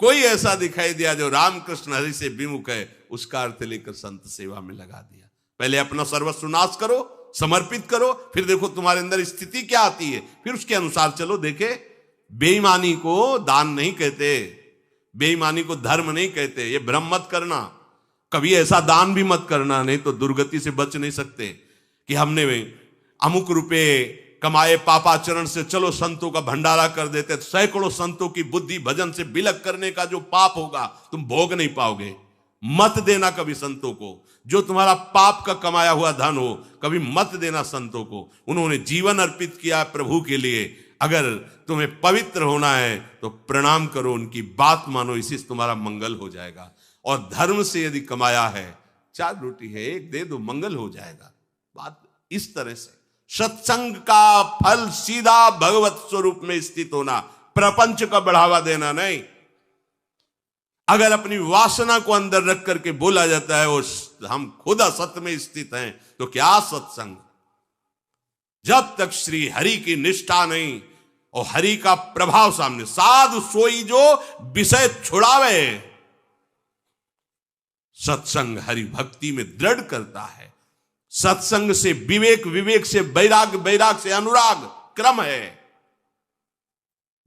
कोई ऐसा दिखाई दिया जो रामकृष्ण हरि से विमुख है, उसका अर्थ लेकर संत सेवा में लगा दिया। पहले अपना सर्वस्व नाश करो, समर्पित करो, फिर देखो तुम्हारे अंदर स्थिति क्या आती है, फिर उसके अनुसार चलो। देखे, बेईमानी को दान नहीं कहते, बेईमानी को धर्म नहीं कहते, ये भ्रम मत करना। कभी ऐसा दान भी मत करना, नहीं तो दुर्गति से बच नहीं सकते कि हमने अमुक रुपए कमाए पापाचरण से, चलो संतों का भंडारा कर देते। सैकड़ों संतों की बुद्धि भजन से बिलक करने का जो पाप होगा तुम भोग नहीं पाओगे। मत देना कभी संतों को, जो तुम्हारा पाप का कमाया हुआ धन हो, कभी मत देना संतों को। उन्होंने जीवन अर्पित किया प्रभु के लिए। अगर तुम्हें पवित्र होना है तो प्रणाम करो, उनकी बात मानो, इसी से तुम्हारा मंगल हो जाएगा। और धर्म से यदि कमाया है, 4 रोटी है, 1 दे दो, मंगल हो जाएगा। बात इस तरह से। सत्संग का फल सीधा भगवत स्वरूप में स्थित होना, प्रपंच का बढ़ावा देना नहीं। अगर अपनी वासना को अंदर रख करके बोला जाता है हम खुद असत में स्थित हैं, तो क्या सत्संग? जब तक श्री हरि की निष्ठा नहीं और हरि का प्रभाव सामने, साधु सोई जो विषय छुड़ावे, सत्संग हरि भक्ति में दृढ़ करता है। सत्संग से विवेक, विवेक से वैराग, वैराग से अनुराग, क्रम है।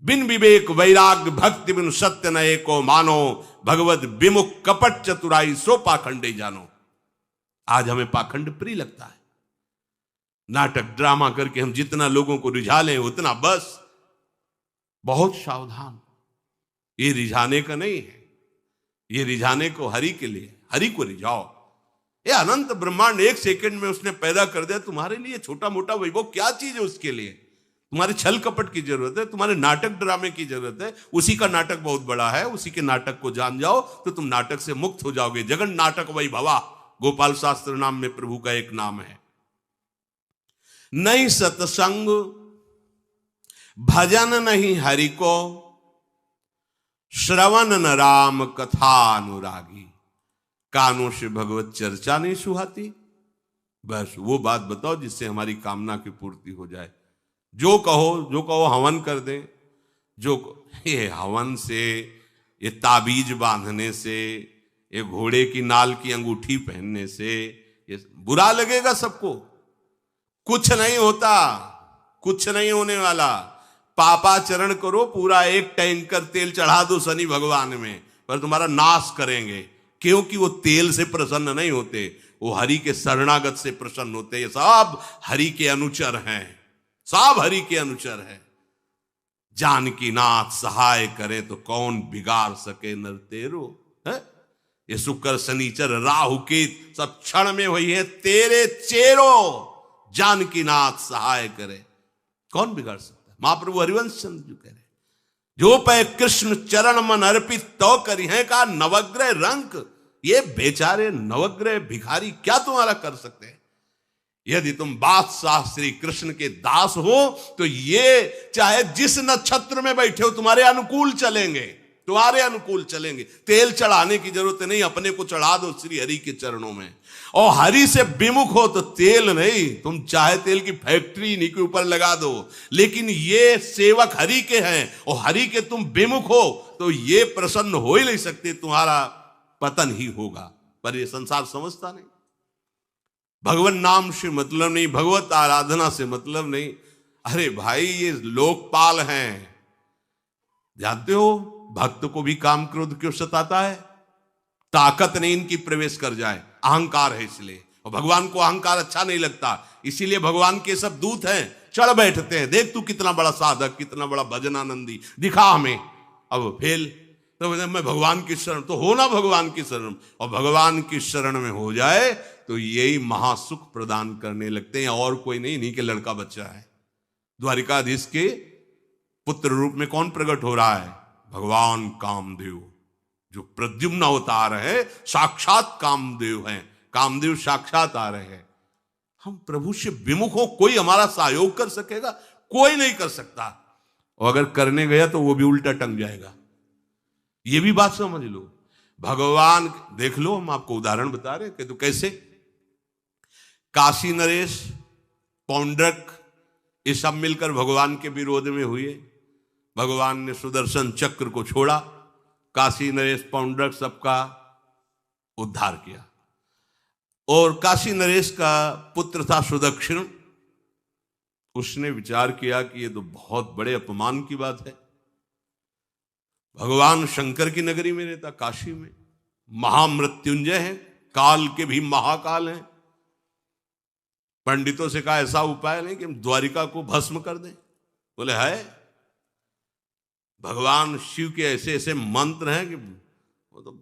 बिन विवेक वैराग भक्ति बिन सत्य न एको मानो, भगवत विमुख कपट चतुराई सो पाखंडे जानो। आज हमें पाखंड प्रिय लगता है। नाटक ड्रामा करके हम जितना लोगों को रिझा लें उतना बस। बहुत सावधान, ये रिझाने का नहीं है, ये रिझाने को हरि के लिए, हरि को रिझाओ। ये अनंत ब्रह्मांड 1 सेकंड में उसने पैदा कर दिया, तुम्हारे लिए छोटा मोटा वैभव क्या चीज है उसके लिए? तुम्हारे छल कपट की जरूरत है, तुम्हारे नाटक ड्रामे की जरूरत है। उसी का नाटक बहुत बड़ा है, उसी के नाटक को जान जाओ तो तुम नाटक से मुक्त हो जाओगे। जगन नाटक वैभवा, गोपाल शास्त्र नाम में प्रभु का एक नाम है। नहीं सत्संग भजन नहीं हरि को, श्रवण न राम कथा अनुरागी, कानों से भगवत चर्चा नहीं सुहाती। बस वो बात बताओ जिससे हमारी कामना की पूर्ति हो जाए। जो कहो हवन कर दे। ये हवन से, ये ताबीज बांधने से, ये घोड़े की नाल की अंगूठी पहनने से ये बुरा लगेगा सबको। कुछ नहीं होता, कुछ नहीं होने वाला। पापाचरण करो, पूरा 1 टैंकर तेल चढ़ा दो शनि भगवान में, पर तुम्हारा नाश करेंगे। क्योंकि वो तेल से प्रसन्न नहीं होते, वो हरि के शरणागत से प्रसन्न होते। ये सब हरि के अनुचर हैं, सब हरि के अनुचर हैं। जानकी नाथ सहाय करे तो कौन बिगाड़ सके नर तेरो। है ये शुक्र शनिचर राहु केत सब क्षण में हुई है तेरे चेरो। जानकी नाथ सहाय करे, कौन बिगाड़ सकता है? महाप्रभु हरिवंश चंद्र जी कह रहे, जो पे कृष्ण चरण मन अर्पित तो करी है का नवग्रह रंक। ये बेचारे नवग्रह भिखारी क्या तुम्हारा कर सकते हैं? यदि तुम बादशाह श्री कृष्ण के दास हो तो ये चाहे जिस नक्षत्र में बैठे हो तुम्हारे अनुकूल चलेंगे, तुम्हारे अनुकूल चलेंगे। तेल चढ़ाने की जरूरत नहीं, अपने को चढ़ा दो श्री हरि के चरणों में। और हरि से विमुख हो तो तेल नहीं, तुम चाहे तेल की फैक्ट्री इन्हीं के ऊपर लगा दो, लेकिन ये सेवक हरि के हैं और हरि के तुम विमुख हो तो ये प्रसन्न हो ही नहीं सकते, तुम्हारा पतन ही होगा। पर ये संसार समझता नहीं। भगवान नाम से मतलब नहीं, भगवत आराधना से मतलब नहीं। अरे भाई ये लोकपाल हैं, जानते हो भक्त को भी काम क्रोध क्यों सताता है? ताकत नहीं इनकी प्रवेश कर जाए, अहंकार है इसलिए। और भगवान को अहंकार अच्छा नहीं लगता, इसीलिए भगवान के सब दूत हैं, चढ़ बैठते हैं। देख तू कितना बड़ा साधक, कितना बड़ा भजनानंदी, दिखा हमें। अब फेल तो मैं भगवान की शरण, तो हो ना भगवान की शरण। और भगवान की शरण में हो जाए तो यही महासुख प्रदान करने लगते हैं, और कोई नहीं, इन्हीं के लड़का बच्चा है। द्वारिकाधीश के पुत्र रूप में कौन प्रकट हो रहा है? भगवान कामदेव, जो प्रद्युम्न अवतार है, साक्षात कामदेव हैं। कामदेव साक्षात आ रहे हैं। हम प्रभु से विमुख हो, कोई हमारा सहयोग कर सकेगा? कोई नहीं कर सकता। और अगर करने गया तो वो भी उल्टा टंग जाएगा। ये भी बात समझ लो। भगवान देख लो, हम आपको उदाहरण बता रहे हैं कि तो कैसे काशी नरेश, पौंड्रक, ये सब मिलकर भगवान के विरोध में हुए। भगवान ने सुदर्शन चक्र को छोड़ा, काशी नरेश पाउंडर सबका उद्धार किया। और काशी नरेश का पुत्र था सुदक्षिण। उसने विचार किया कि ये तो बहुत बड़े अपमान की बात है, भगवान शंकर की नगरी में रहता, काशी में महामृत्युंजय है, काल के भी महाकाल हैं। पंडितों से कहा ऐसा उपाय नहीं कि हम द्वारिका को भस्म कर दें। बोले है, भगवान शिव के ऐसे ऐसे मंत्र हैं कि वो तो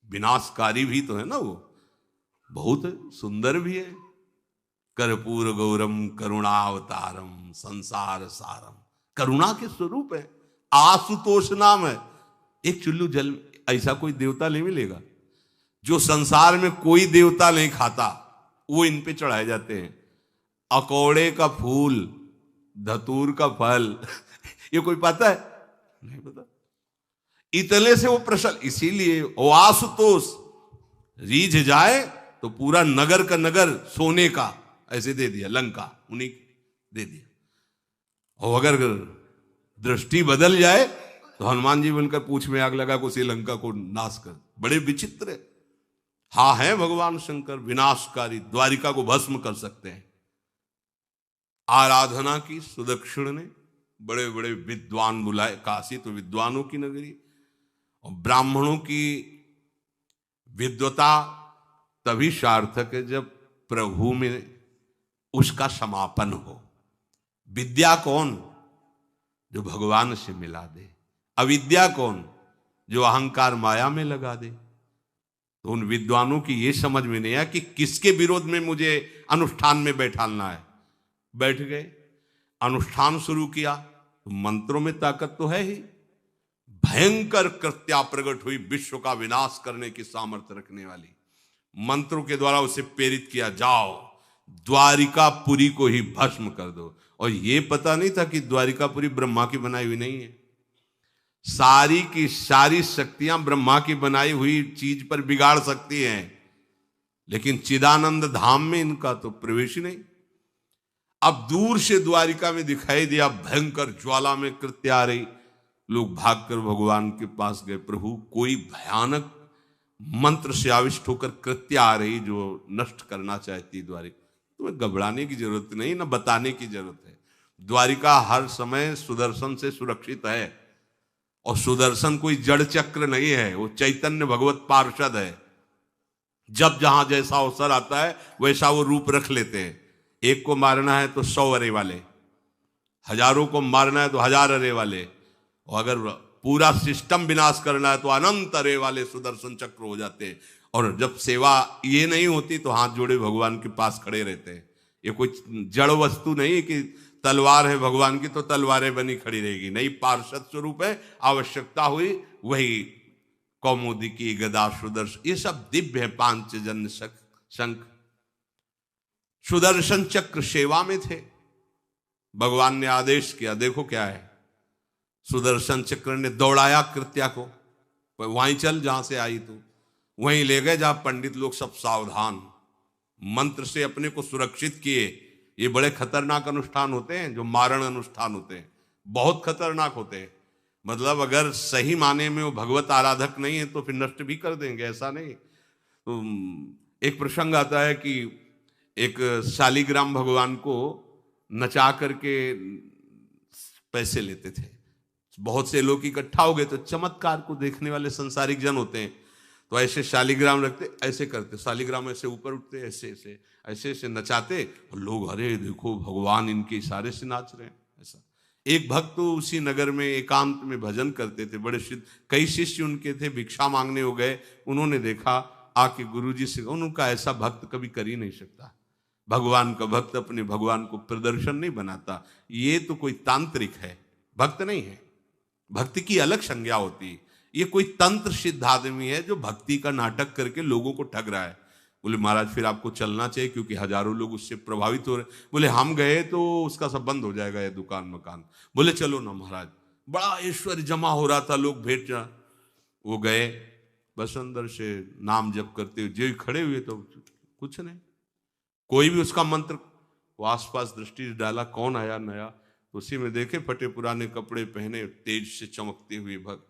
विनाशकारी भी तो है ना, वो बहुत सुंदर भी है। कर्पूर गौरम करुणावतारम संसार सारम, करुणा के स्वरूप है। आशुतोष नाम है। एक चुल्लू जल ऐसा कोई देवता नहीं मिलेगा जो संसार में कोई देवता नहीं खाता, वो इन पे चढ़ाए जाते हैं। अकौड़े का फूल, धतूर का फल ये कोई पता है? नहीं पता। इतने से वो प्रसन्न, इसीलिए वो आशुतोष रीझ जाए तो पूरा नगर का नगर सोने का ऐसे दे दिया, लंका उन्हीं दे दिया। और अगर दृष्टि बदल जाए तो हनुमान जी बनकर पूंछ में आग लगा को श्रीलंका को नाश कर। बड़े विचित्र है। हाँ है भगवान शंकर विनाशकारी, द्वारिका को भस्म कर सकते हैं। आराधना की सुदक्षिण ने, बड़े बड़े विद्वान बुलाए। काशी तो विद्वानों की नगरी, और ब्राह्मणों की विद्वता तभी सार्थक है जब प्रभु में उसका समापन हो। विद्या कौन? जो भगवान से मिला दे। अविद्या कौन? जो अहंकार माया में लगा दे। तो उन विद्वानों की ये समझ में नहीं आया कि किसके विरोध में मुझे अनुष्ठान में बैठालना है। बैठ गए, अनुष्ठान शुरू किया। तो मंत्रों में ताकत तो है ही। भयंकर कृत्या प्रकट हुई, विश्व का विनाश करने की सामर्थ्य रखने वाली। मंत्रों के द्वारा उसे प्रेरित किया, जाओ द्वारिकापुरी को ही भस्म कर दो। और ये पता नहीं था कि द्वारिकापुरी ब्रह्मा की बनाई हुई नहीं है। सारी की सारी शक्तियां ब्रह्मा की बनाई हुई चीज पर बिगाड़ सकती हैं, लेकिन चिदानंद धाम में इनका तो प्रवेश ही नहीं। अब दूर से द्वारिका में दिखाई दिया, भयंकर ज्वाला में कृत्य आ रही। लोग भागकर भगवान के पास गए, प्रभु कोई भयानक मंत्र से आविष्ट होकर कृत्य आ रही जो नष्ट करना चाहती द्वारिका। तुम्हें घबराने की जरूरत नहीं, ना बताने की जरूरत है। द्वारिका हर समय सुदर्शन से सुरक्षित है। और सुदर्शन कोई जड़ चक्र नहीं है, वो चैतन्य भगवत पार्षद है। जब जहां जैसा अवसर आता है वैसा वो रूप रख लेते हैं। एक को मारना है तो 100 अरे वाले, हजारों को मारना है तो 1000 अरे वाले, और अगर पूरा सिस्टम विनाश करना है तो अनंत अरे वाले सुदर्शन चक्र हो जाते हैं। और जब सेवा ये नहीं होती तो हाथ जोड़े भगवान के पास खड़े रहते हैं। ये कोई जड़ वस्तु नहीं है कि तलवार है भगवान की तो तलवारें बनी खड़ी रहेगी, नहीं, पार्षद स्वरूप है। आवश्यकता हुई वही कौमुदी की गदा सुदर्शन, ये सब दिव्य है। पांचजन्य शंख सुदर्शन चक्र सेवा में थे। भगवान ने आदेश किया, देखो क्या है। सुदर्शन चक्र ने दौड़ाया कृत्या को, वहीं चल जहां से आई तू, वहीं ले गए जहां पंडित लोग सब सावधान, मंत्र से अपने को सुरक्षित किए। ये बड़े खतरनाक अनुष्ठान होते हैं, जो मारण अनुष्ठान होते हैं, बहुत खतरनाक होते हैं। मतलब अगर सही माने में वो भगवत आराधक नहीं है तो फिर नष्ट भी कर देंगे, ऐसा नहीं। तो एक प्रसंग आता है कि एक शालिग्राम भगवान को नचा करके पैसे लेते थे। बहुत से लोग इकट्ठा हो गए, तो चमत्कार को देखने वाले संसारिक जन होते हैं, तो ऐसे शालिग्राम रखते, ऐसे करते, शालिग्राम ऐसे ऊपर उठते, ऐसे ऐसे ऐसे ऐसे नचाते, और लोग अरे देखो भगवान इनके इशारे से नाच रहे हैं। ऐसा एक भक्त तो उसी नगर में एकांत में भजन करते थे, बड़े सिद्ध, कई शिष्य उनके थे, भिक्षा मांगने हो गए। उन्होंने देखा, आके गुरुजी से, उनका ऐसा भक्त कभी कर ही नहीं सकता। भगवान का भक्त अपने भगवान को प्रदर्शन नहीं बनाता, ये तो कोई तांत्रिक है, भक्त नहीं है। भक्ति की अलग संज्ञा होती है। ये कोई तंत्र सिद्ध आदमी है जो भक्ति का नाटक करके लोगों को ठग रहा है। बोले महाराज फिर आपको चलना चाहिए, क्योंकि हजारों लोग उससे प्रभावित हो रहे। बोले हम गए तो उसका सब बंद हो जाएगा, ये दुकान मकान। बोले चलो ना महाराज, बड़ा ऐश्वर्य जमा हो रहा था, लोग भेंट जा। वो गए, बस अंदर से नाम जप करते हुए जो खड़े हुए, तो कुछ नहीं, कोई भी उसका मंत्र। वो आसपास दृष्टि डाला, कौन आया नया, उसी में देखे फटे पुराने कपड़े पहने, तेज से चमकते हुए भक्त।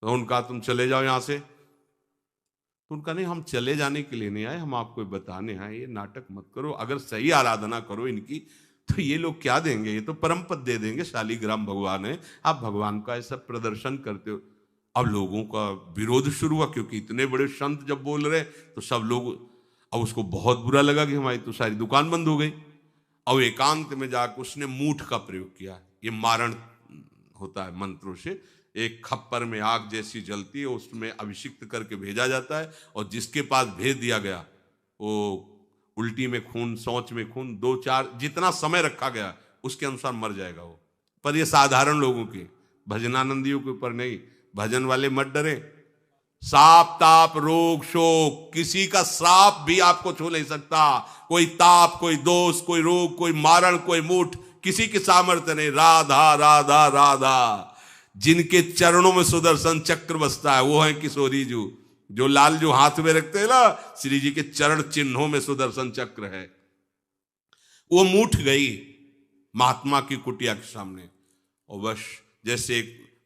तो उनका तुम चले जाओ यहां से। तो उनका नहीं, हम चले जाने के लिए नहीं आए, हम आपको बताने आए, ये नाटक मत करो, अगर सही आराधना करो इनकी तो ये लोग क्या देंगे, ये तो परम पद दे देंगे, शालीग्राम भगवान है, आप भगवान का ऐसा प्रदर्शन करते हो। अब लोगों का विरोध शुरू हुआ, क्योंकि इतने बड़े संत जब बोल रहे तो सब लोग, अब उसको बहुत बुरा लगा कि हमारी तो सारी दुकान बंद हो गई। अब एकांत में जाकर उसने मूठ का प्रयोग किया, ये मारण होता है मंत्रों से, एक खप्पर में आग जैसी जलती है, उसमें अभिषिक्त करके भेजा जाता है, और जिसके पास भेज दिया गया वो उल्टी में खून, शौच में खून, 2-4 जितना समय रखा गया उसके अनुसार मर जाएगा वो। पर ये साधारण लोगों के, भजनानंदियों के ऊपर नहीं, भजन वाले मत डरे। साप ताप रोग शोक, किसी का श्राप भी आपको छू नहीं सकता, कोई ताप, कोई दोष, कोई रोग, कोई मारण, कोई मूठ, किसी की सामर्थ्य नहीं। राधा राधा राधा, जिनके चरणों में सुदर्शन चक्र बसता है वो है किशोरी जी, जो लाल जो हाथ में रखते हैं ना, श्री जी के चरण चिन्हों में सुदर्शन चक्र है। वो मूठ गई महात्मा की कुटिया के सामने, और बस जैसे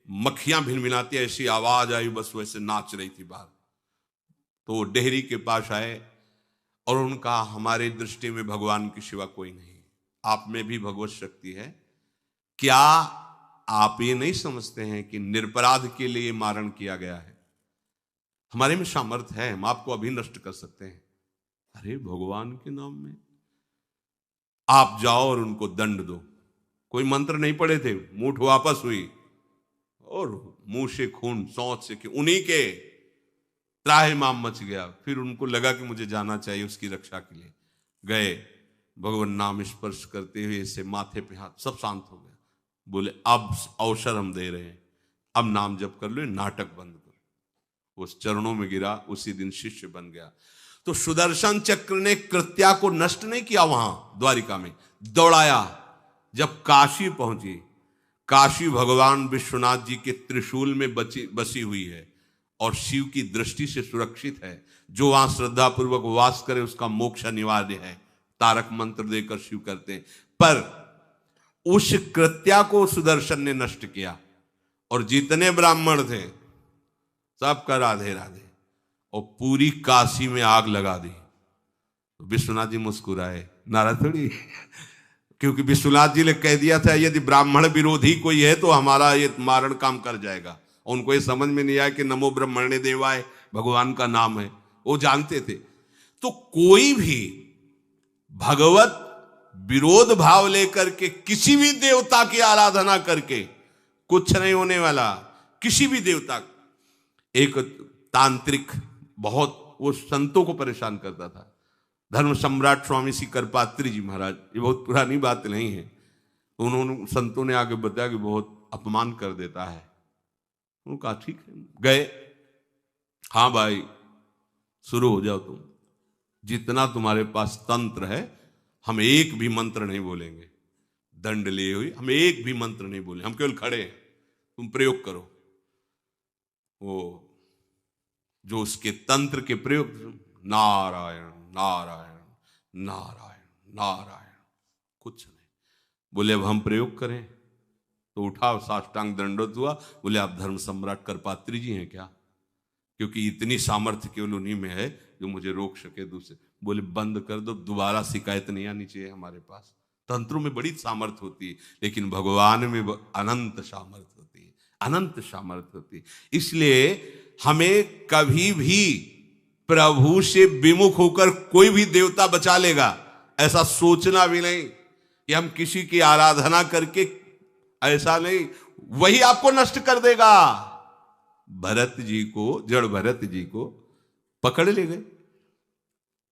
मक्खियां भिनभिनाती ऐसी आवाज आई, बस वैसे नाच रही थी बाहर। तो वो डेहरी के पास आए और उनका, हमारे दृष्टि में भगवान की सिवा कोई नहीं, आप में भी भगवत शक्ति है, क्या आप ये नहीं समझते हैं कि निरपराध के लिए मारण किया गया है, हमारे में सामर्थ्य है, हम आपको अभी नष्ट कर सकते हैं। अरे भगवान के नाम में आप जाओ और उनको दंड दो। कोई मंत्र नहीं पड़े थे, मूठ वापस हुई और मुंह से खून, शौच से, उन्हीं के त्राहिमाम मच गया। फिर उनको लगा कि मुझे जाना चाहिए उसकी रक्षा के लिए, गए, भगवान नाम स्पर्श करते हुए ऐसे माथे पे हाथ, सब शांत हो गया। बोले अब अवसर हम दे रहे हैं, अब नाम जप कर लो, नाटक बंद करो। उस चरणों में गिरा, उसी दिन शिष्य बन गया। तो सुदर्शन चक्र ने कृत्या को नष्ट नहीं किया, वहां द्वारिका में दौड़ाया। जब काशी पहुंची, काशी भगवान विश्वनाथ जी के त्रिशूल में बसी हुई है और शिव की दृष्टि से सुरक्षित है। जो वहां श्रद्धा पूर्वक वास करे उसका मोक्ष अनिवार्य है, तारक मंत्र देकर शिव करते हैं। पर उस कृत्या को सुदर्शन ने नष्ट किया, और जितने ब्राह्मण थे सबका राधे राधे, और पूरी काशी में आग लगा दी। तो विश्वनाथ जी मुस्कुराए, नाराज थोड़ी, क्योंकि विश्वनाथ जी ने कह दिया था यदि ब्राह्मण विरोधी कोई है तो हमारा ये मारण काम कर जाएगा। और उनको ये समझ में नहीं आया कि नमो ब्रह्मणे देवाय भगवान का नाम है, वो जानते थे। तो कोई भी भगवत विरोध भाव लेकर के किसी भी देवता की आराधना करके कुछ नहीं होने वाला, किसी भी देवता। एक तांत्रिक बहुत वो संतों को परेशान करता था, धर्म सम्राट स्वामी श्री करपात्री जी महाराज, ये बहुत पुरानी बात नहीं है। उन्होंने, संतों ने आगे बताया कि बहुत अपमान कर देता है। उन्होंने कहा ठीक है, गए, हाँ भाई शुरू हो जाओ तुम, जितना तुम्हारे पास तंत्र है हम एक भी मंत्र नहीं बोलेंगे, दंड लिए हुई हम एक भी मंत्र नहीं बोले, हम केवल खड़े हैं, तुम प्रयोग करो। वो जो उसके तंत्र के प्रयोग, नारायण नारायण नारायण नारायण, कुछ नहीं बोले। अब हम प्रयोग करें तो उठा, साष्टांग दंडोत हुआ, बोले आप धर्म सम्राट करपात्री जी हैं क्या? क्योंकि इतनी सामर्थ्य केवल उन्हीं में है जो मुझे रोक सके। दूसरे बोले बंद कर दो, दोबारा शिकायत नहीं आनी चाहिए हमारे पास। तंत्रों में बड़ी सामर्थ्य होती है, लेकिन भगवान में अनंत सामर्थ्य होती है, अनंत सामर्थ्य होती है। इसलिए हमें कभी भी प्रभु से विमुख होकर कोई भी देवता बचा लेगा ऐसा सोचना भी नहीं कि हम किसी की आराधना करके, ऐसा नहीं, वही आपको नष्ट कर देगा। भरत जी को, जड़ भरत जी को पकड़ ले गए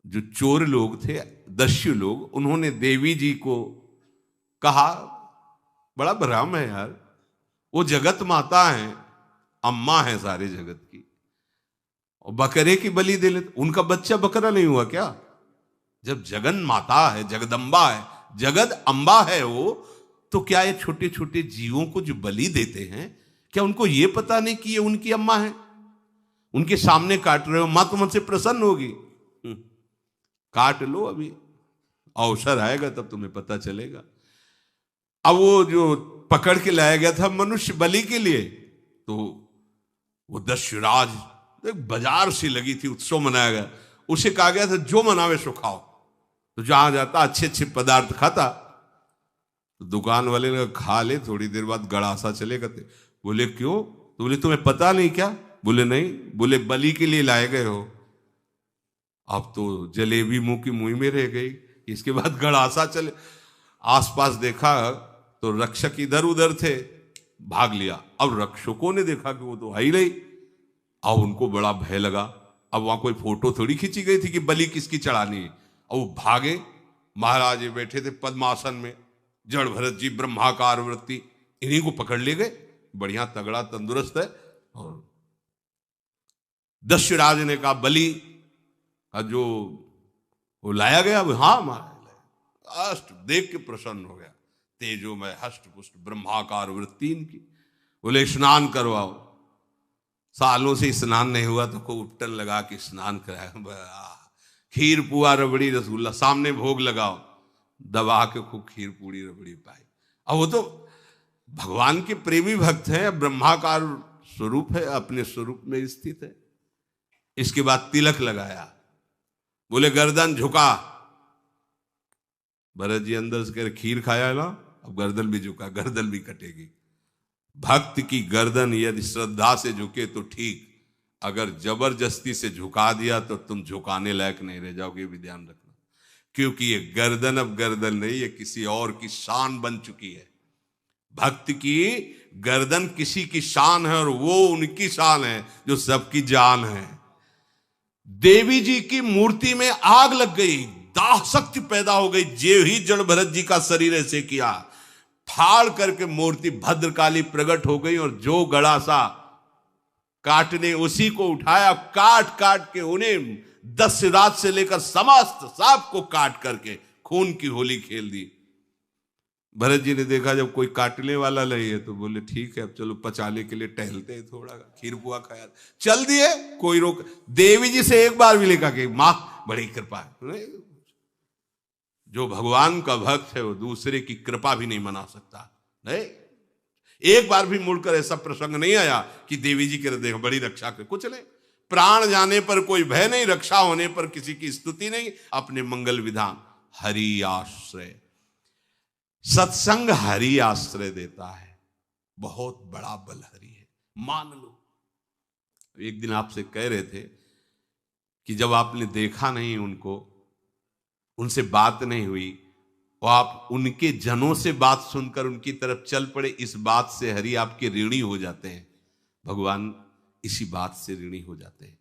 जो चोर लोग थे, दस्यु लोग। उन्होंने देवी जी को कहा, बड़ा भ्रम है यार, वो जगत माता है, अम्मा है सारे जगत की, और बकरे की बलि दे लेते, उनका बच्चा बकरा नहीं हुआ क्या? जब जगन माता है, जगदम्बा है, जगद अम्बा है वो, तो क्या ये छोटे छोटे जीवों को जो बलि देते हैं, क्या उनको ये पता नहीं कि ये उनकी अम्मा है? उनके सामने काट रहे हो, मां तो मुझसे प्रसन्न होगी। काट लो, अभी अवसर आएगा तब तुम्हें पता चलेगा। अब वो जो पकड़ के लाया गया था मनुष्य बलि के लिए, तो वो दस्युराज एक बाजार सी लगी थी, उत्सव मनाया गया, उसे कहा गया था जो मनावे सो खाओ। तो जहां जाता अच्छे अच्छे पदार्थ खाता। तो दुकान वाले ने खा ले, थोड़ी देर बाद गड़ासा चले गए। बोले क्यों? तो बोले तुम्हें पता नहीं क्या? बोले नहीं। बोले बलि के लिए लाए गए हो। अब तो जलेबी मुंह की मुंह में रह गई। इसके बाद गड़ासा चले, आसपास देखा तो रक्षक इधर उधर थे, भाग लिया। अब रक्षकों ने देखा कि वो तो है ही नहीं। अब उनको बड़ा भय लगा। अब वहां कोई फोटो थोड़ी खींची गई थी कि बलि किसकी चढ़ानी है। अब वो भागे, महाराज ये बैठे थे पद्मासन में, जड़ भरत जी ब्रह्माकार वृत्ति, इन्हीं को पकड़ ले गए। बढ़िया तगड़ा तंदुरुस्त है। और दस्युराज ने कहा बलि का जो वो लाया गया, हाँ महाराज, अष्ट देख के प्रसन्न हो गया। तेजो में हष्ट पुष्ट ब्रह्माकार वृत्ति इनकी। बोले स्नान करवाओ। सालों से स्नान नहीं हुआ तो को उपटन लगा के स्नान कराया। खीर पुआ रबड़ी रसगुल्ला सामने भोग लगाओ, दबा के खूब खीर पूरी रबड़ी पाई। अब वो तो भगवान के प्रेमी भक्त हैं, ब्रह्माकार स्वरूप है, अपने स्वरूप में स्थित है। इसके बाद तिलक लगाया। बोले गर्दन झुका। भरत जी अंदर से कह खीर खाया ना, अब गर्दन भी झुका, गर्दन भी कटेगी। भक्त की गर्दन यदि श्रद्धा से झुके तो ठीक, अगर जबरदस्ती से झुका दिया तो तुम झुकाने लायक नहीं रह जाओगे, भी ध्यान रखना। क्योंकि ये गर्दन अब गर्दन नहीं, ये किसी और की शान बन चुकी है। भक्त की गर्दन किसी की शान है और वो उनकी शान है जो सबकी जान है। देवी जी की मूर्ति में आग लग गई, दाह शक्ति पैदा हो गई। जे ही जड़ भरत जी का शरीर ऐसे किया, फाड़ करके मूर्ति भद्रकाली प्रकट हो गई। और जो गड़ासा काटने उसी को उठाया, काट काट के उन्हें दस्युराज से लेकर समस्त सांप को काट करके खून की होली खेल दी। भरत जी ने देखा जब कोई काटने वाला नहीं है तो बोले ठीक है, अब चलो पचाने के लिए टहलते हैं, थोड़ा खीर पुआ खाया, चल दिए, कोई रोक। देवी जी से एक बार भी लिखा कि मां बड़ी कृपा है। जो भगवान का भक्त है वो दूसरे की कृपा भी नहीं मना सकता। नहीं, एक बार भी मुड़कर ऐसा प्रसंग नहीं आया कि देवी जी के हृदय बड़ी रक्षा कर, कुछ नहीं। प्राण जाने पर कोई भय नहीं, रक्षा होने पर किसी की स्तुति नहीं, अपने मंगल विधान। हरि आश्रय, सत्संग हरि आश्रय देता है, बहुत बड़ा बल हरि है, मान लो। एक दिन आपसे कह रहे थे कि जब आपने देखा नहीं उनको, उनसे बात नहीं हुई, और आप उनके जनों से बात सुनकर उनकी तरफ चल पड़े, इस बात से हरि आपके ऋणी हो जाते हैं। भगवान इसी बात से ऋणी हो जाते हैं।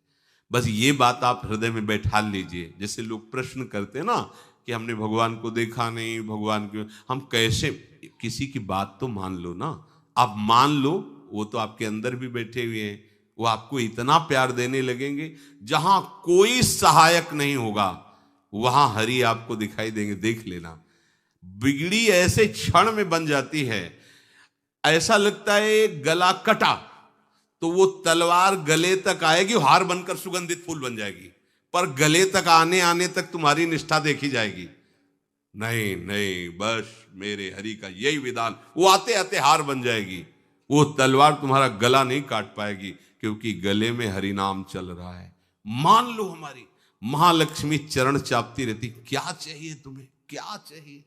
बस ये बात आप हृदय में बैठा लीजिए। जैसे लोग प्रश्न करते हैं ना कि हमने भगवान को देखा नहीं, भगवान क्यों, हम कैसे, किसी की बात तो मान लो ना। आप मान लो, वो तो आपके अंदर भी बैठे हुए हैं, वो आपको इतना प्यार देने लगेंगे। जहां कोई सहायक नहीं होगा वहां हरि आपको दिखाई देंगे, देख लेना। बिगड़ी ऐसे क्षण में बन जाती है, ऐसा लगता है गला कटा तो वो तलवार गले तक आएगी, हार बनकर सुगंधित फूल बन जाएगी, पर गले तक आने आने तक तुम्हारी निष्ठा देखी जाएगी। नहीं नहीं, बस मेरे हरि का यही विधान, वो आते आते हार बन जाएगी। वो तलवार तुम्हारा गला नहीं काट पाएगी, क्योंकि गले में हरि नाम चल रहा है। मान लो हमारी महालक्ष्मी चरण चापती रहती, क्या चाहिए तुम्हें, क्या चाहिए।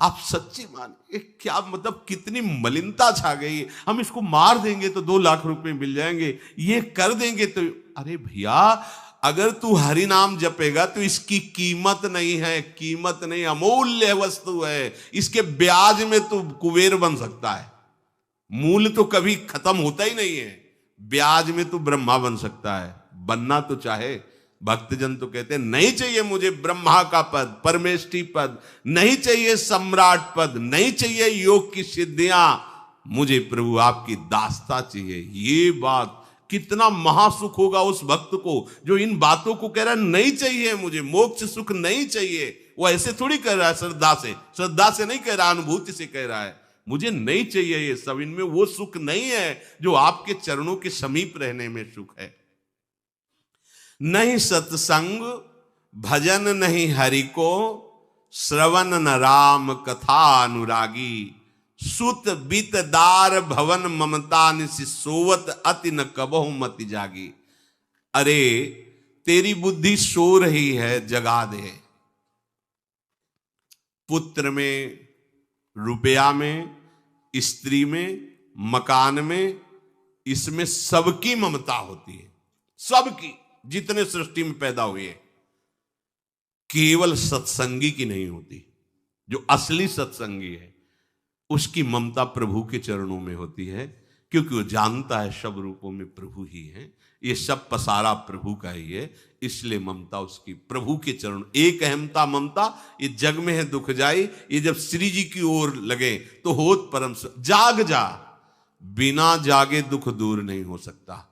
आप सच्ची माने, क्या मतलब, कितनी मलिनता छा गई है। हम इसको मार देंगे तो 2 लाख रुपए मिल जाएंगे, ये कर देंगे तो। अरे भैया, अगर तू हरि नाम जपेगा तो इसकी कीमत नहीं है, कीमत नहीं, अमूल्य वस्तु है। इसके ब्याज में तू कुबेर बन सकता है। मूल्य तो कभी खत्म होता ही नहीं है, ब्याज में तू ब्रह्मा बन सकता है। बनना तो चाहे। भक्तजन तो कहते हैं नहीं चाहिए मुझे ब्रह्मा का पद, परमेष्ठी पद, नहीं चाहिए सम्राट पद, नहीं चाहिए योग की सिद्धियां, मुझे प्रभु आपकी दास्ता चाहिए। ये बात, कितना महासुख होगा उस भक्त को जो इन बातों को कह रहा है, नहीं चाहिए मुझे मोक्ष सुख नहीं चाहिए। वो ऐसे थोड़ी कह रहा है, श्रद्धा से नहीं कह रहा, अनुभूति से कह रहा है, मुझे नहीं चाहिए ये सब, इनमें वो सुख नहीं है जो आपके चरणों के समीप रहने में सुख है। नहीं सत्संग भजन नहीं हरि को, श्रवण न राम कथा अनुरागी, सुत बीत दार भवन ममता निसि सोवत अति न कबहु मति जागी। अरे तेरी बुद्धि सो रही है, जगा दे। पुत्र में, रुपया में, स्त्री में, मकान में, इसमें सबकी ममता होती है, सबकी, जितने सृष्टि में पैदा हुए। केवल सत्संगी की नहीं होती। जो असली सत्संगी है उसकी ममता प्रभु के चरणों में होती है, क्योंकि वो जानता है सब रूपों में प्रभु ही है, ये सब पसारा प्रभु का ही है, इसलिए ममता उसकी प्रभु के चरण। एक अहमता ममता ये जग में है दुख जाई, ये जब श्री जी की ओर लगे तो होत परम। जाग जा, बिना जागे दुख दूर नहीं हो सकता।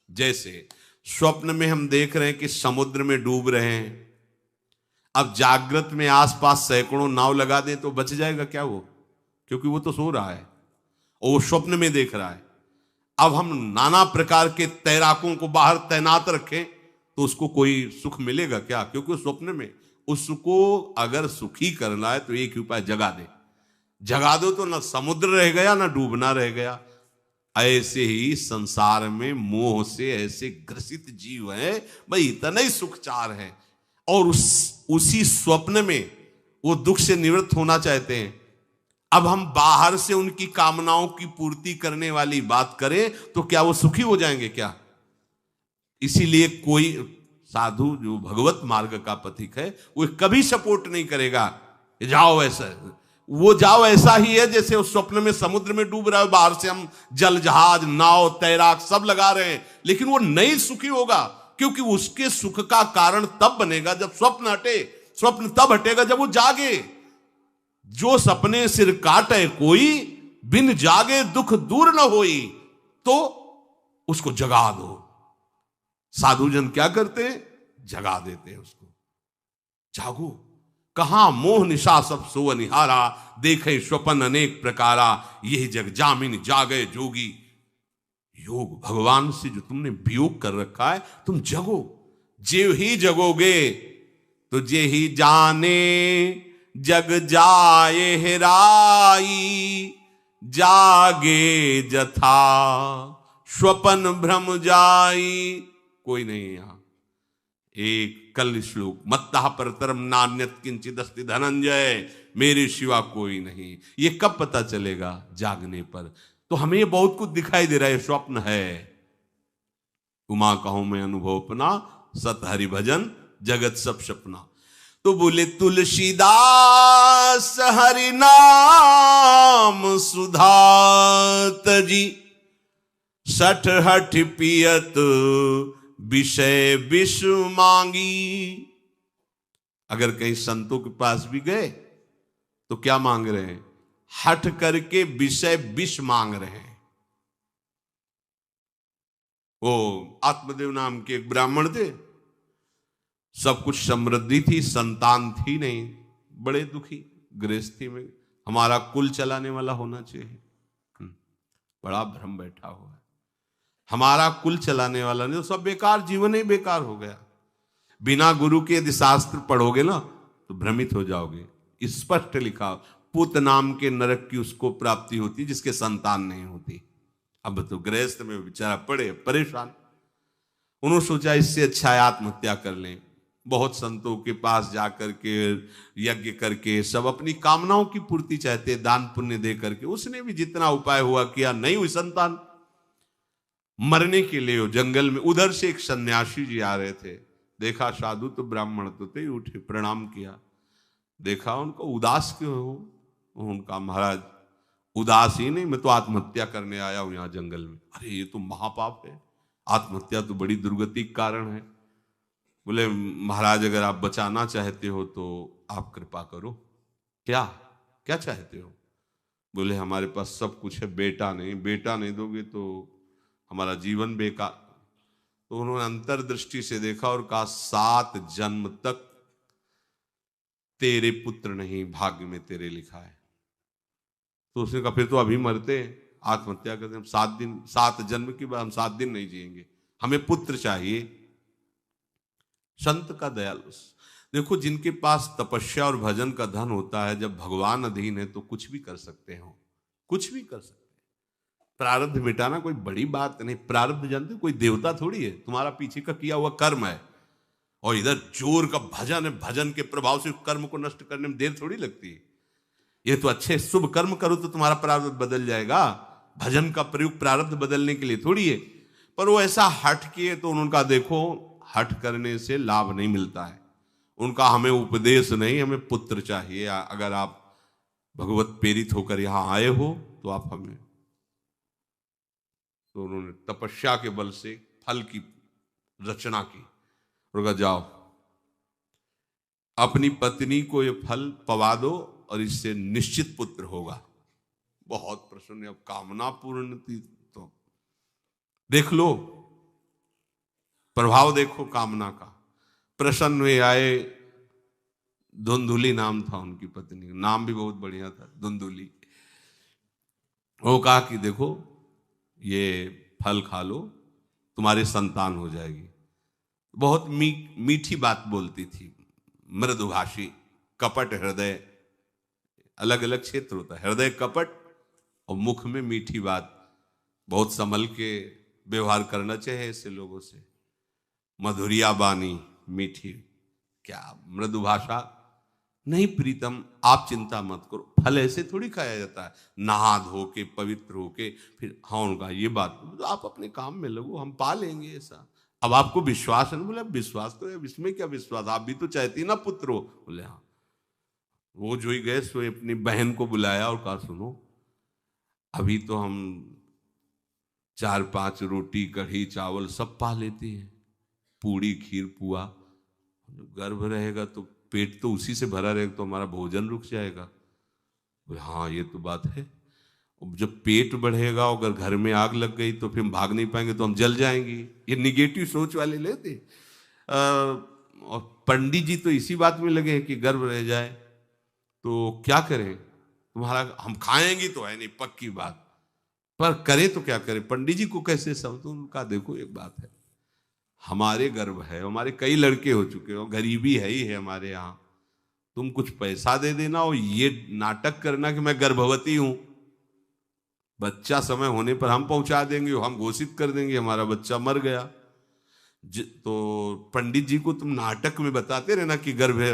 जैसे स्वप्न में हम देख रहे हैं कि समुद्र में डूब रहे हैं, अब जागृत में आसपास सैकड़ों नाव लगा दें तो बच जाएगा क्या वो? क्योंकि वो तो सो रहा है और वो स्वप्न में देख रहा है। अब हम नाना प्रकार के तैराकों को बाहर तैनात रखें तो उसको कोई सुख मिलेगा क्या? क्योंकि स्वप्न में उसको अगर सुखी करना है तो एक ही उपाय, जगा दे। जगा दो तो ना समुद्र रह गया ना डूबना रह गया। ऐसे ही संसार में मोह से ऐसे ग्रसित जीव है, भाई इतना ही सुखचार है, और उसी स्वप्न में वो दुख से निवृत्त होना चाहते हैं। अब हम बाहर से उनकी कामनाओं की पूर्ति करने वाली बात करें तो क्या वो सुखी हो जाएंगे क्या? इसीलिए कोई साधु जो भगवत मार्ग का पथिक है वो कभी सपोर्ट नहीं करेगा जाओ ऐसा। वो जाओ ऐसा ही है जैसे उस स्वप्न में समुद्र में डूब रहा है, बाहर से हम जल जहाज नाव तैराक सब लगा रहे हैं, लेकिन वो नहीं सुखी होगा, क्योंकि उसके सुख का कारण तब बनेगा जब स्वप्न हटे। स्वप्न तब हटेगा जब वो जागे। जो सपने सिर काटे कोई, बिन जागे दुख दूर न होई, तो उसको जगा दो। साधुजन क्या करते हैं? जगा देते हैं उसको। जागो, कहां मोह निशा सब सो निहारा, देखे स्वपन अनेक प्रकारा, यही जग जामिन जागे जोगी। योग भगवान से जो तुमने वियोग कर रखा है, तुम जगो। जे ही जगोगे तो जे ही जाने जग जाए हेराई, जागे जथा स्वपन भ्रम जाई। कोई नहीं यहां। एक कल श्लोक, मत्तः परतरम नान्यत किंचित अस्ति धनंजय, मेरे सिवा कोई नहीं। ये कब पता चलेगा? जागने पर। तो हमें ये बहुत कुछ दिखाई दे रहा है, स्वप्न है। उमा कहूं मैं अनुभव अपना, सत हरि भजन जगत सब सपना। तो बोले तुलसीदास हरि नाम सुधा तजी, सठ हठ पियत विषय विष मांगी। अगर कहीं संतों के पास भी गए तो क्या मांग रहे हैं? हठ करके विषय विष मांग रहे हैं। वो आत्मदेव नाम के एक ब्राह्मण थे, सब कुछ समृद्धि थी, संतान थी नहीं, बड़े दुखी गृहस्थी में। हमारा कुल चलाने वाला होना चाहिए, बड़ा भ्रम बैठा हुआ है। हमारा कुल चलाने वाला नहीं तो सब बेकार, जीवन ही बेकार हो गया। बिना गुरु के यदि शास्त्र पढ़ोगे ना तो भ्रमित हो जाओगे। स्पष्ट लिखा, पुत नाम के नरक की उसको प्राप्ति होती जिसके संतान नहीं होती। अब तो गृहस्थ में बेचारा पड़े परेशान। उन्होंने सोचा इससे अच्छा है आत्महत्या कर लें। बहुत संतों के पास जाकर के यज्ञ करके सब अपनी कामनाओं की पूर्ति चाहते, दान पुण्य दे करके। उसने भी जितना उपाय हुआ किया, नहीं हुई संतान। मरने के लिए जंगल में, उधर से एक सन्यासी जी आ रहे थे, देखा साधु तो ब्राह्मण तो थे, उठे प्रणाम किया, देखा उनको उदास क्यों हो? उनका महाराज उदास ही नहीं, मैं तो आत्महत्या करने आया हूं यहां जंगल में। अरे ये तो महापाप है, आत्महत्या तो बड़ी दुर्गति का कारण है। बोले महाराज अगर आप बचाना चाहते हो तो आप कृपा करो। क्या क्या चाहते हो? बोले हमारे पास सब कुछ है, बेटा नहीं, बेटा नहीं दोगे तो हमारा जीवन बेकार। तो उन्होंने अंतर्दृष्टि से देखा और कहा 7 जन्म तक तेरे पुत्र नहीं भाग्य में तेरे लिखा है। तो उसने कहा फिर तो अभी मरते हैं, आत्महत्या करते हम 7 दिन, 7 जन्म की बात, हम 7 दिन नहीं जिएंगे, हमें पुत्र चाहिए। संत का दयालु। देखो जिनके पास तपस्या और भजन का धन होता है, जब भगवान अधीन है तो कुछ भी कर सकते हो। कुछ भी कर सकते हैं। प्रारब्ध मिटाना कोई बड़ी बात नहीं। प्रारब्ध जानते हो, कोई देवता थोड़ी है, तुम्हारा पीछे का किया हुआ कर्म है। और इधर जोर का भजन है, भजन के प्रभाव से कर्म को नष्ट करने में देर थोड़ी लगती है। ये तो अच्छे शुभ कर्म करो तो तुम्हारा प्रारब्ध बदल जाएगा। भजन का प्रयोग प्रारब्ध बदलने के लिए थोड़ी है। पर वो ऐसा हट किए तो उनका देखो, हट करने से लाभ नहीं मिलता है उनका। हमें उपदेश नहीं, हमें पुत्र चाहिए। अगर आप भगवत प्रेरित होकर यहां आए हो तो आप हमें, तो उन्होंने तपस्या के बल से फल की रचना की और कहा जाओ अपनी पत्नी को ये फल पवा दो और इससे निश्चित पुत्र होगा। बहुत प्रसन्न, अब कामना पूर्ण थी तो देख लो, प्रभाव देखो कामना का। प्रसन्न हुए आए, धुंधुली नाम था उनकी पत्नी का, नाम भी बहुत बढ़िया था, धुंधुली। वो कहा कि देखो ये फल खा लो, तुम्हारे संतान हो जाएगी। बहुत मीठी बात बोलती थी, मृदुभाषी, कपट हृदय, अलग अलग क्षेत्र होता है, हृदय कपट और मुख में मीठी बात। बहुत संभल के व्यवहार करना चाहिए ऐसे लोगों से। मधुरिया बानी, मीठी, क्या मृदु भाषा। नहीं प्रीतम, आप चिंता मत करो, फल ऐसे थोड़ी खाया जाता है, नहा धो के पवित्र होके फिर। हाँ उनका ये बात, तो आप अपने काम में लगो, हम पा लेंगे ऐसा। अब आपको विश्वास है? बोले विश्वास तो है, इसमें क्या विश्वास, आप भी तो चाहती ना पुत्र हो। बोले हाँ। वो जो ही गए सो अपनी बहन को बुलाया और कहा सुनो, अभी तो हम 4-5 रोटी कढ़ी चावल सब पा लेते हैं, पूड़ी खीर पुआ। गर्भ रहेगा तो पेट तो उसी से भरा रहेगा, तो हमारा भोजन रुक जाएगा। बोले हाँ ये तो बात है। जब पेट बढ़ेगा और अगर घर में आग लग गई तो फिर हम भाग नहीं पाएंगे, तो हम जल जाएंगे। ये निगेटिव सोच वाले लेते। और पंडित जी तो इसी बात में लगे हैं कि गर्भ रह जाए तो क्या करें, तुम्हारा हम खाएंगे तो है नहीं पक्की बात, पर करें तो क्या करें। पंडित जी को कैसे समझ, उनका देखो एक बात है, हमारे गर्भ है, हमारे कई लड़के हो चुके हो, गरीबी है ही है हमारे यहाँ, तुम कुछ पैसा दे देना और ये नाटक करना कि मैं गर्भवती हूं, बच्चा समय होने पर हम पहुंचा देंगे, हम घोषित कर देंगे हमारा बच्चा मर गया। तो पंडित जी को तुम नाटक में बताते रहना कि गर्भ है,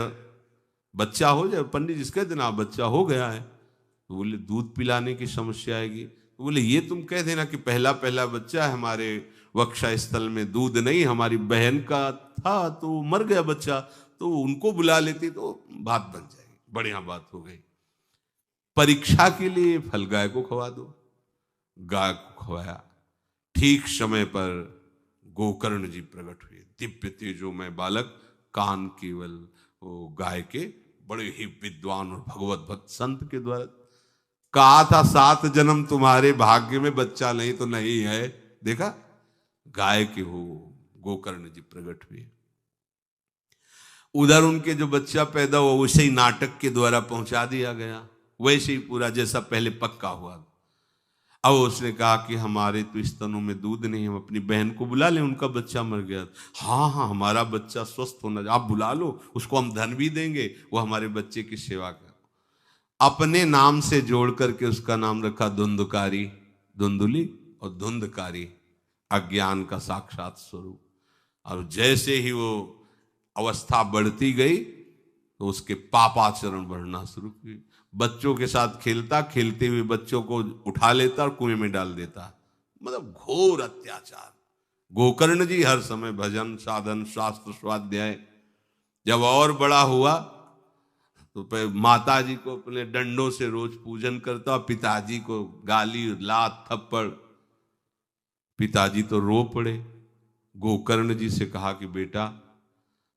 बच्चा हो जाए, पंडित जी कह देना बच्चा हो गया है। तो बोले दूध पिलाने की समस्या आएगी, तो बोले ये तुम कह देना कि पहला पहला बच्चा है, हमारे वक्षा स्थल में दूध नहीं, हमारी बहन का था तो मर गया बच्चा, तो उनको बुला लेती तो बात बन जाएगी, बढ़िया बात हो गई। परीक्षा के लिए फल गाय को खवा दो, गाय को खवाया। ठीक समय पर गोकर्ण जी प्रकट हुए, दिव्य तेजोमय बालक, कान केवल वो गाय के, बड़े ही विद्वान और भगवत भक्त संत के द्वारा। कहा था 7 जन्म तुम्हारे भाग्य में, बच्चा नहीं तो नहीं है, देखा गाय के हो गोकर्ण जी प्रकट हुए। उधर उनके जो बच्चा पैदा हुआ उसे ही नाटक के द्वारा पहुंचा दिया गया, वैसे ही पूरा जैसा पहले पक्का हुआ। अब उसने कहा कि हमारे तो स्तनों में दूध नहीं, हम अपनी बहन को बुला लें, उनका बच्चा मर गया। हाँ हाँ हमारा बच्चा स्वस्थ होना, आप बुला लो, उसको हम धन भी देंगे, वो हमारे बच्चे की सेवा कर। अपने नाम से जोड़ करके उसका नाम रखा धुंधकारी, धुंधुली और धुंधकारी, अज्ञान का साक्षात स्वरूप। और जैसे ही वो अवस्था बढ़ती गई तो उसके पापाचरण बढ़ना शुरू हुई। बच्चों के साथ खेलता, खेलते हुए बच्चों को उठा लेता और कुएं में डाल देता, मतलब घोर अत्याचार। गोकर्ण जी हर समय भजन साधन शास्त्र स्वाध्याय। जब और बड़ा हुआ तो माता जी को अपने डंडों से रोज पूजन करता, पिताजी को गाली लात थप्पड़। पिताजी तो रो पड़े। गोकर्ण जी से कहा कि बेटा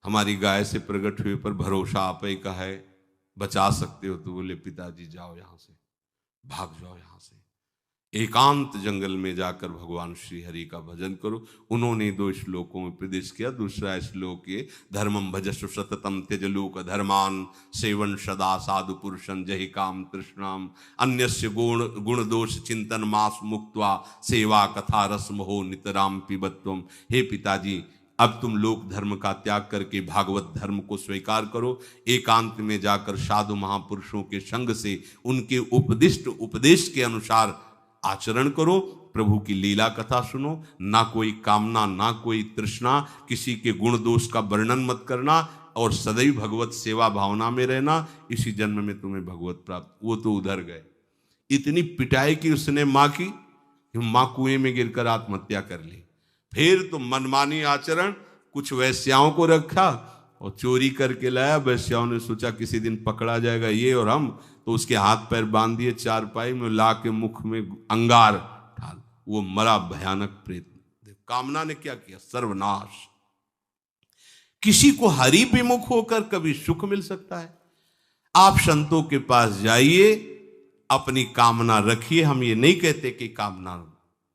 हमारी गाय से प्रकट हुए पर भरोसा आप ही का है, बचा सकते हो। तो बोले पिताजी जाओ यहां से, भाग जाओ यहां से, एकांत जंगल में जाकर भगवान श्री हरि का भजन करो। उन्होंने 2 श्लोकों में प्रदेश किया। दूसरा श्लोक ये, धर्मम भजस्व सततम त्यज लोक धर्मान, सेवन सदा साधु पुरुषं जहि काम तृष्णाम, अन्यस्य गुण दोष चिंतन मास मुक्त्वा, सेवा कथा रस मोहो नितराम पिबत्वम। हे पिताजी अब तुम लोक धर्म का त्याग करके भागवत धर्म को स्वीकार करो, एकांत में जाकर साधु महापुरुषों के संग से उनके उपदिष्ट उपदेश के अनुसार आचरण करो, प्रभु की लीला कथा सुनो, ना कोई कामना ना कोई तृष्णा, किसी के गुण दोष का वर्णन मत करना और सदैव भगवत सेवा भावना में रहना, इसी जन्म में तुम्हें भगवत प्राप्त। वो तो उधर गए, इतनी पिटाई की उसने माँ की, माँ कुएं में गिरकर आत्महत्या कर ली। फिर तो मनमानी आचरण, कुछ वैश्याओं को रखा और चोरी करके लाया। वैश्याओं ने सोचा किसी दिन पकड़ा जाएगा ये और हम, तो उसके हाथ पैर बांध दिए चारपाई में, ला के मुख में अंगार ढाल, वो मरा भयानक प्रेत। कामना ने क्या किया? सर्वनाश। किसी को हरि विमुख होकर कभी सुख मिल सकता है? आप संतों के पास जाइए, अपनी कामना रखिए। हम ये नहीं कहते कि कामना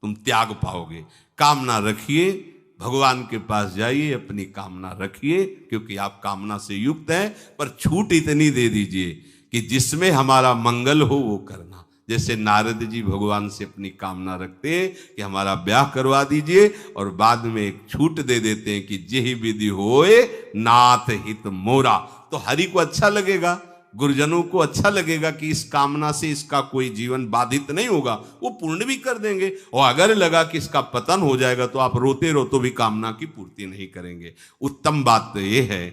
तुम त्याग पाओगे, कामना रखिए, भगवान के पास जाइए, अपनी कामना रखिए, क्योंकि आप कामना से युक्त हैं। पर छूट इतनी दे दीजिए कि जिसमें हमारा मंगल हो वो करना। जैसे नारद जी भगवान से अपनी कामना रखते हैं कि हमारा ब्याह करवा दीजिए, और बाद में एक छूट दे देते हैं कि जेहि विधि होए नाथ हित मोरा। तो हरि को अच्छा लगेगा, गुरुजनों को अच्छा लगेगा कि इस कामना से इसका कोई जीवन बाधित नहीं होगा, वो पूर्ण भी कर देंगे। और अगर लगा कि इसका पतन हो जाएगा तो आप रोते रोते भी कामना की पूर्ति नहीं करेंगे। उत्तम बात तो ये है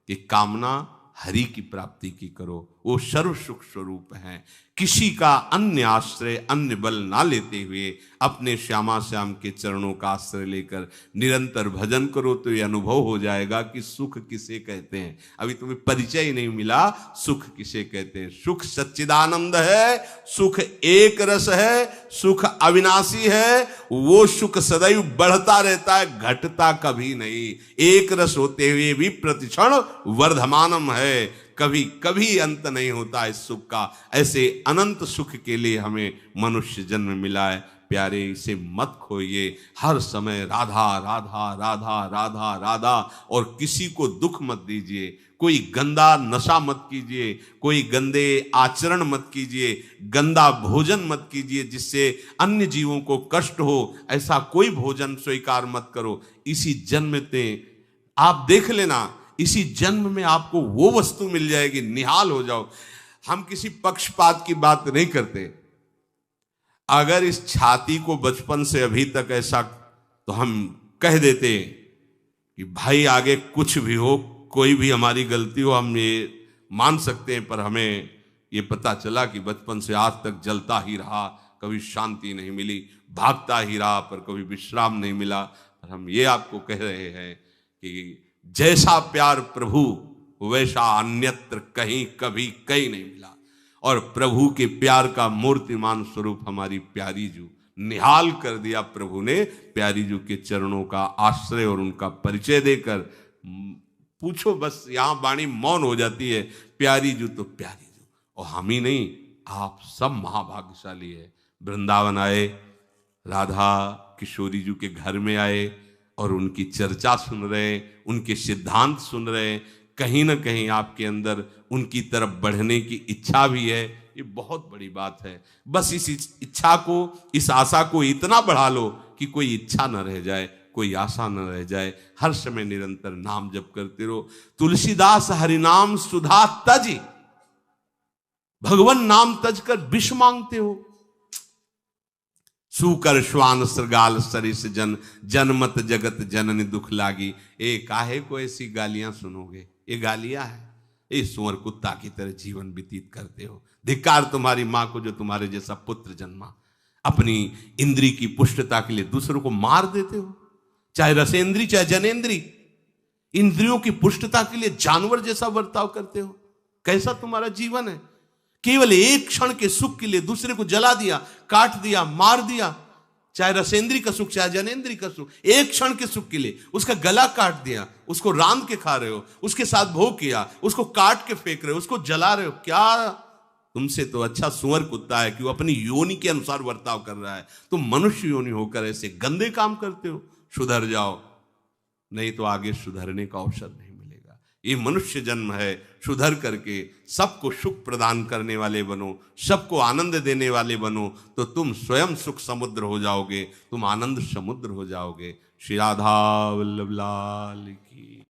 कि कामना हरि की प्राप्ति की करो, वो सर्व सुख स्वरूप हैं। किसी का अन्य आश्रय अन्य बल ना लेते हुए अपने श्यामा श्याम के चरणों का आश्रय लेकर निरंतर भजन करो, तो ये अनुभव हो जाएगा कि सुख किसे कहते हैं। अभी तुम्हें परिचय ही नहीं मिला, सुख किसे कहते हैं। सुख सच्चिदानंद है, सुख एक रस है, सुख अविनाशी है। वो सुख सदैव बढ़ता रहता है, घटता कभी नहीं। एक रस होते हुए भी प्रतिक्षण वर्धमानम है, कभी कभी अंत नहीं होता इस सुख का। ऐसे अनंत सुख के लिए हमें मनुष्य जन्म मिला है। प्यारे, इसे मत खोइए। हर समय राधा राधा राधा राधा राधा, और किसी को दुख मत दीजिए। कोई गंदा नशा मत कीजिए, कोई गंदे आचरण मत कीजिए, गंदा भोजन मत कीजिए जिससे अन्य जीवों को कष्ट हो। ऐसा कोई भोजन स्वीकार मत करो। इसी जन्म में आप देख लेना, इसी जन्म में आपको वो वस्तु मिल जाएगी, निहाल हो जाओ। हम किसी पक्षपात की बात नहीं करते। अगर इस छाती को बचपन से अभी तक ऐसा, तो हम कह देते कि भाई आगे कुछ भी हो, कोई भी हमारी गलती हो, हम ये मान सकते हैं। पर हमें ये पता चला कि बचपन से आज तक जलता ही रहा, कभी शांति नहीं मिली, भागता ही रहा, पर कभी विश्राम नहीं मिला। पर हम ये आपको कह रहे हैं कि जैसा प्यार प्रभु, वैसा अन्यत्र कहीं कभी कहीं नहीं मिला। और प्रभु के प्यार का मूर्तिमान स्वरूप हमारी प्यारी जू, निहाल कर दिया प्रभु ने प्यारी जू के चरणों का आश्रय और उनका परिचय देकर। पूछो बस, यहां वाणी मौन हो जाती है। प्यारी जू तो प्यारी जू, और हम ही नहीं, आप सब महाभाग्यशाली है। वृंदावन आए, राधा किशोरी जू के घर में आए और उनकी चर्चा सुन रहे, उनके सिद्धांत सुन रहे। कहीं ना कहीं आपके अंदर उनकी तरफ बढ़ने की इच्छा भी है। ये बहुत बड़ी बात है। बस इस इच्छा को, इस आशा को इतना बढ़ा लो कि कोई इच्छा न रह जाए, कोई आशा न रह जाए। हर समय निरंतर नाम जप करते रहो। तुलसीदास हरिनाम सुधा तज, भगवान नाम तज कर विष मांगते हो। सूकर श्वान श्रृगाल सरिस जन, जनमत जगत जननी दुख लागी। ए काहे को ऐसी गालियां सुनोगे? ये गालियां है। ये सुअर कुत्ता की तरह जीवन व्यतीत करते हो। धिक्कार तुम्हारी मां को जो तुम्हारे जैसा पुत्र जन्मा। अपनी इंद्री की पुष्टता के लिए दूसरों को मार देते हो, चाहे रसेंद्री चाहे जनेन्द्री। इंद्रियों की पुष्टता के लिए जानवर जैसा बर्ताव करते हो। कैसा तुम्हारा जीवन है? केवल एक क्षण के सुख के लिए दूसरे को जला दिया, काट दिया, मार दिया। चाहे रसेंद्री का सुख चाहे जनेन्द्री का सुख, एक क्षण के सुख के लिए उसका गला काट दिया, उसको रांध के खा रहे हो, उसके साथ भोग किया, उसको काट के फेंक रहे हो, उसको जला रहे हो। क्या तुमसे तो अच्छा सुअर कुत्ता है कि वो अपनी योनि के अनुसार बर्ताव कर रहा है। तुम मनुष्य योनि होकर ऐसे गंदे काम करते हो। सुधर जाओ, नहीं तो आगे सुधरने का अवसर नहीं मिलेगा। ये मनुष्य जन्म है, सुधर करके सबको सुख प्रदान करने वाले बनो, सबको आनंद देने वाले बनो, तो तुम स्वयं सुख समुद्र हो जाओगे, तुम आनंद समुद्र हो जाओगे। श्री राधा वल्लभ लाल की।